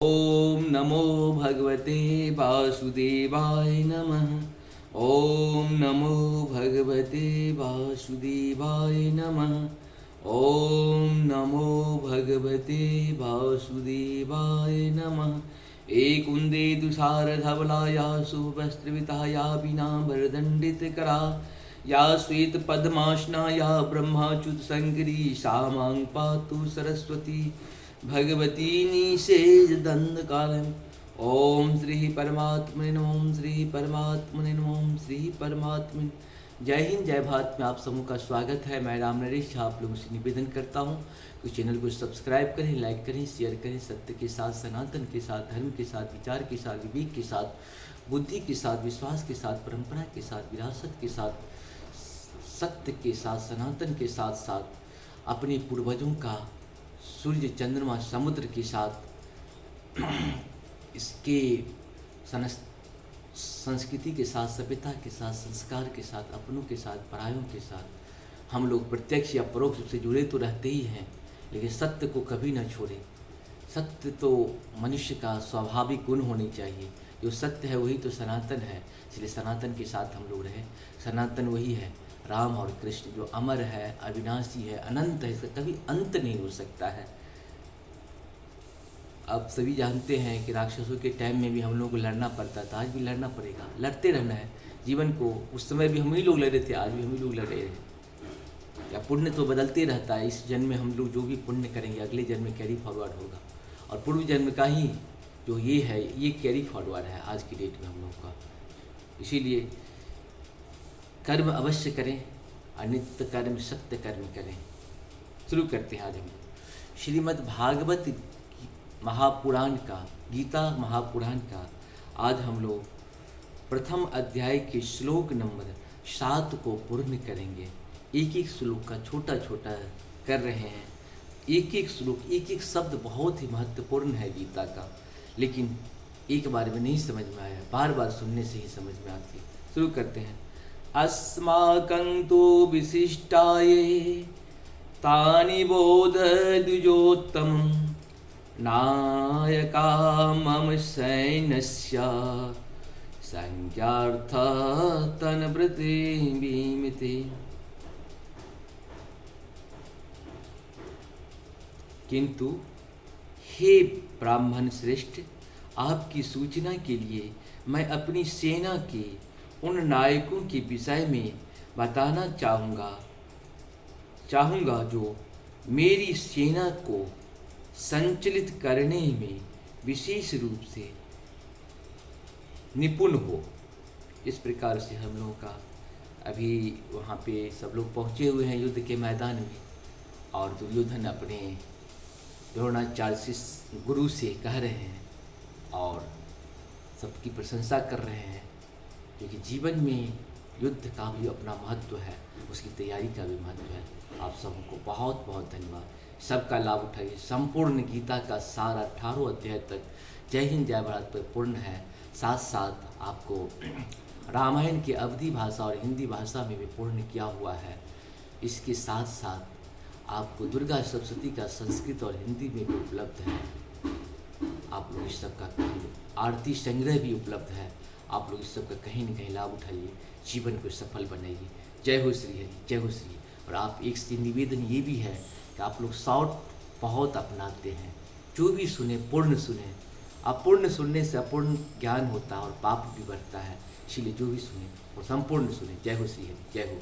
ओम नमो भगवते वासुदेवाय नमः। ओम नमो भगवते वासुदेवाय नमः। ओम नमो भगवते वासुदेवाय नमः। एकुंदे तुषारधवलाया शुभस्त्रविताया पीनाम्बरदण्डितकरा या श्वेत पद्मासना या ब्रह्माच्युत शंकरी सा मां पातु सरस्वती भगवती निषेध दंड कालम। ओम श्री परमात्मने नमः। ओम श्री परमात्मने नमः। ओम श्री परमात्मने। जय हिंद, जय भारत में आप समूह का स्वागत है। मैं राम नरेश आप लोगों से निवेदन करता हूँ कि चैनल को सब्सक्राइब करें, लाइक करें, शेयर करें। सत्य के साथ, सनातन के साथ, धर्म के साथ, विचार के साथ, विवेक के साथ, बुद्धि के साथ, विश्वास के साथ, परंपरा के साथ, विरासत के साथ, सत्य के साथ, सनातन के साथ साथ अपने पूर्वजों का सूर्य चंद्रमा समुद्र के साथ इसके संस्कृति के साथ, सभ्यता के साथ, संस्कार के साथ, अपनों के साथ, परायों के साथ हम लोग प्रत्यक्ष या परोक्ष रूप से जुड़े तो रहते ही हैं, लेकिन सत्य को कभी न छोड़ें। सत्य तो मनुष्य का स्वाभाविक गुण होनी चाहिए। जो सत्य है वही तो सनातन है, इसलिए सनातन के साथ हम लोग रहें। सनातन वही है, राम और कृष्ण, जो अमर है, अविनाशी है, अनंत है, इसका कभी अंत नहीं हो सकता है। आप सभी जानते हैं कि राक्षसों के टाइम में भी हम लोगों को लड़ना पड़ता था, आज भी लड़ना पड़ेगा, लड़ते रहना है जीवन को। उस समय भी हम ही लोग लड़े थे, आज भी हम ही लोग लड़ रहे हैं। या पुण्य तो बदलते रहता है। इस जन्म में हम लोग जो भी पुण्य करेंगे अगले जन्म में कैरी फॉरवर्ड होगा, और पूर्व जन्म का ही जो ये है ये कैरी फॉरवर्ड है आज की डेट में हम लोग का। इसीलिए कर्म अवश्य करें, अनित्य कर्म सत्य कर्म करें। शुरू करते हैं आज हम श्रीमद् भागवत महापुराण का, गीता महापुराण का आज हम लोग प्रथम अध्याय के श्लोक नंबर 7 को पूर्ण करेंगे। एक एक श्लोक का छोटा छोटा कर रहे हैं। एक एक श्लोक, एक एक शब्द बहुत ही महत्वपूर्ण है गीता का, लेकिन एक बार में नहीं समझ में आया, बार बार सुनने से ही समझ में आती है। शुरू करते हैं। अस्माकं तु विशिष्टाये तानि बोध द्विजोत्तमं नायका मम सैन्यस्य संज्ञार्थ तन्वृते बीमिते। किंतु हे ब्राह्मण श्रेष्ठ, आपकी सूचना के लिए मैं अपनी सेना के उन नायकों के विषय में बताना चाहूँगा जो मेरी सेना को संचालित करने में विशेष रूप से निपुण हो। इस प्रकार से हम लोगों का अभी वहाँ पे सब लोग पहुँचे हुए हैं युद्ध के मैदान में, और दुर्योधन अपने द्रोणाचार्य गुरु से कह रहे हैं और सबकी प्रशंसा कर रहे हैं, क्योंकि जीवन में युद्ध का भी अपना महत्व है, उसकी तैयारी का भी महत्व है। आप सबको बहुत बहुत धन्यवाद। सबका लाभ उठाइए। संपूर्ण गीता का सारा 18 अध्याय तक जय हिंद जय भारत पर पूर्ण है। साथ साथ आपको रामायण की अवधी भाषा और हिंदी भाषा में भी पूर्ण किया हुआ है। इसके साथ साथ आपको दुर्गा सप्तशती का संस्कृत और हिंदी में भी उपलब्ध है। आप लोग इस सब का आरती संग्रह भी उपलब्ध है। आप लोग इस सब का कहीं न कहीं लाभ उठाइए, जीवन को सफल बनाइए। जय हो श्री हरि, जय हो श्री। और आप एक से निवेदन ये भी है कि आप लोग शॉर्ट बहुत अपनाते हैं, जो भी सुने पूर्ण सुने। अपूर्ण सुनने से अपूर्ण ज्ञान होता है और पाप भी बढ़ता है, इसीलिए जो भी सुने वो संपूर्ण सुने। जय हो श्री हरि, जय हो।